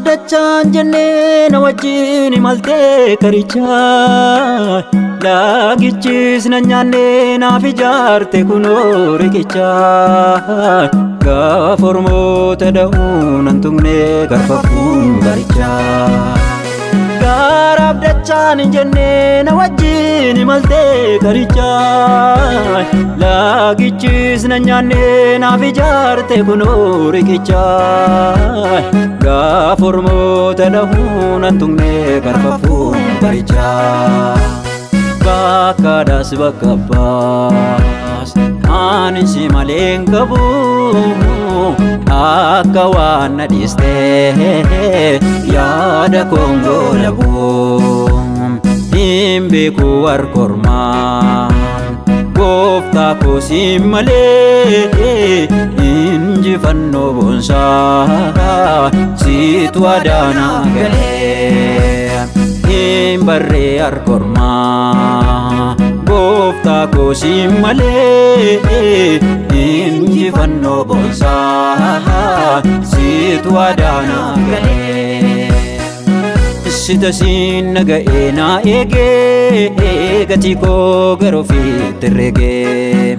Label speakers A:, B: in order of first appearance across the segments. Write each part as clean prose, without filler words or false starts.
A: Dachaan jennee na wajjin imaltee karichaa laagichis na nyaannee naaf ijaarte kunoo riqichaa gaafa ormoota da'uu nan tuqne garfafuun barichaa. Gaaraaf dachaan jennee na wajjin imaltee karichaa laagichis na nyaannee naaf ijaarte kunoo riqichaa gaafa ormoota da'uu nan tuqne garfafuun barichaa. Bakkaadhaas bakka abbaas ani si malee hin qabu akka waan na dhiistee yaada koongoo dhabuu hin beeku harka ormaa gooftaa koo si malee injifannoo boonsaa situ adaanaa galee hin barree harka ormaa gooftaa koo si malee injifannoo boonsaa situ adaanaa galee. Sita siin naga'ee naa eegee gatii koo gara ofiitti herregee.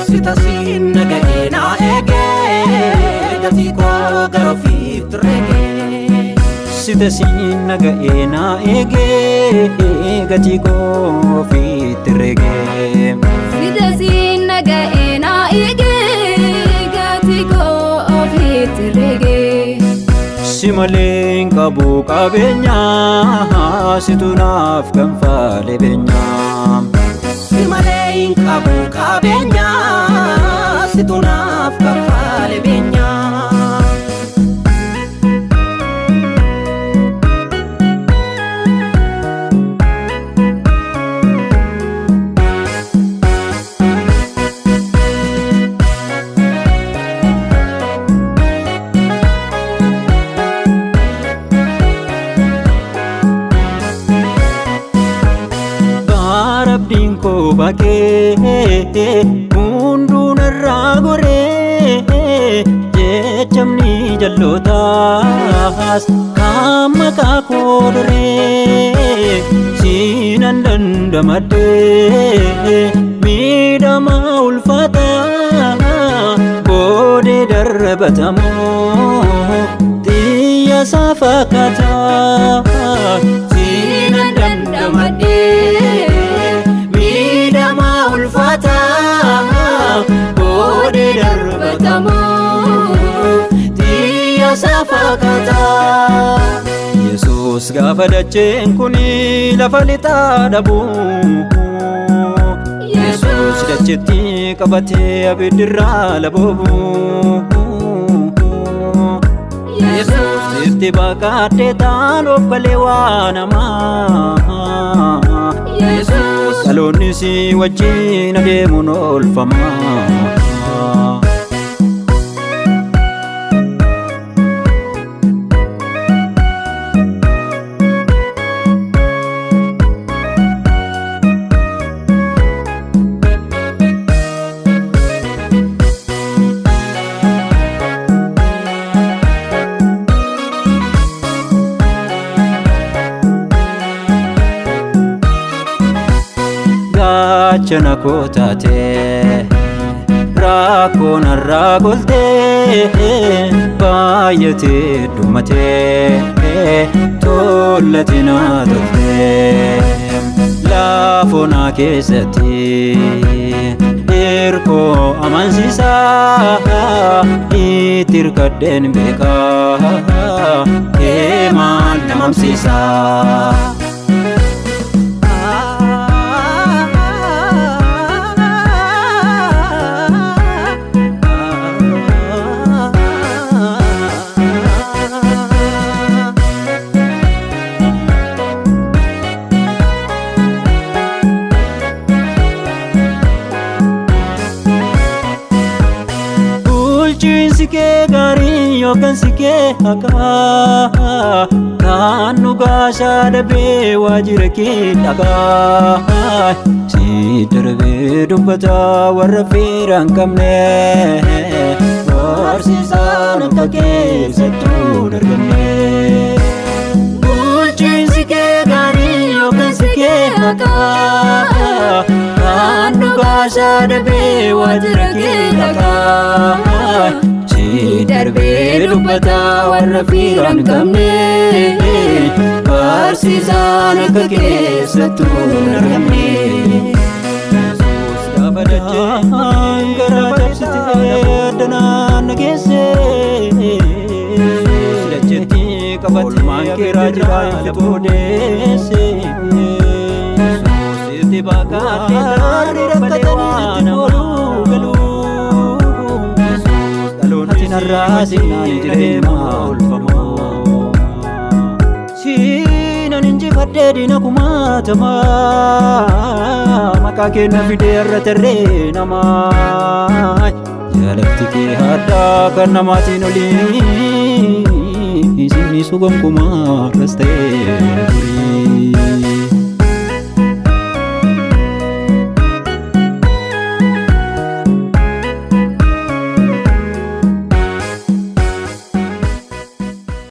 A: Sita siin naga'ee naa eegee gatii koo gara ofiitti herregee. Sita siin naga'ee naa eegee gatii koo ofiitti herregee.
B: Sita siin naga'ee naa eegee gatii koo ofiitti herregee.
A: Si malee hin qabu qabeenyaa situ naaf kanfaale beenyaa.
C: Si malee hin qabu qabeenyaa situ naaf kanfaale beenyaa.
A: Abdiin koo bakkee hunduu narraa goree jechamni jallootaas kan maqaa koo doree siinan dandamadhee miidhama ulfaataa boodee darbatamoo xiyya isaa fakkaataa siinan dandamadhee boodee darbatamoo xiyya isaa fakkaataa. Yesuus gaafa dacheen kuni lafa lixaa dhabu Yesuus dacheetti qabatee abiddirraa laboobu Yesuus itti baqadhee taaloof galee waa namaa dhaloonni si wajjin adeemuun oolfamaa. Gaachana koo taatee rakkoo narraa goltee baay'atee dhummatee tollatti na toltee laafonaa keessatti hirkoo amansiisaa tirkadeen beekaa kee maal namamsiisaa. Sikee gaarii yookaan sikee haqaa kan nu gaashaa dhabee waajjira kee dhaqaa si darbee dubbataa warra fiira hin qabne barsiisaan akka keessattuu dargamne. Bulchiinsi kee gaarii yookaan sikee haqaa kan nu gaashaa dhabee waajjira kee dhaqaa darbee dubbataa warra fiira hin qabne barsiisaan akka keessattuu hin argamne. Yesuus gaafa dachee garaa cabsitee addanaan nageesse dacheetti qabatee keeraa jira lafoo deesse. Yesuus itti baaqaatee taarri rakkatanii ooluu galuu. Narraasii jireenya ulfamoo siinan injifadhee diina kumaatamaa maqaa kenna fidee irra tarree namaa jaalatti kee addaa kan namaatiin olii isin gonkumaa irras ta'ee durii.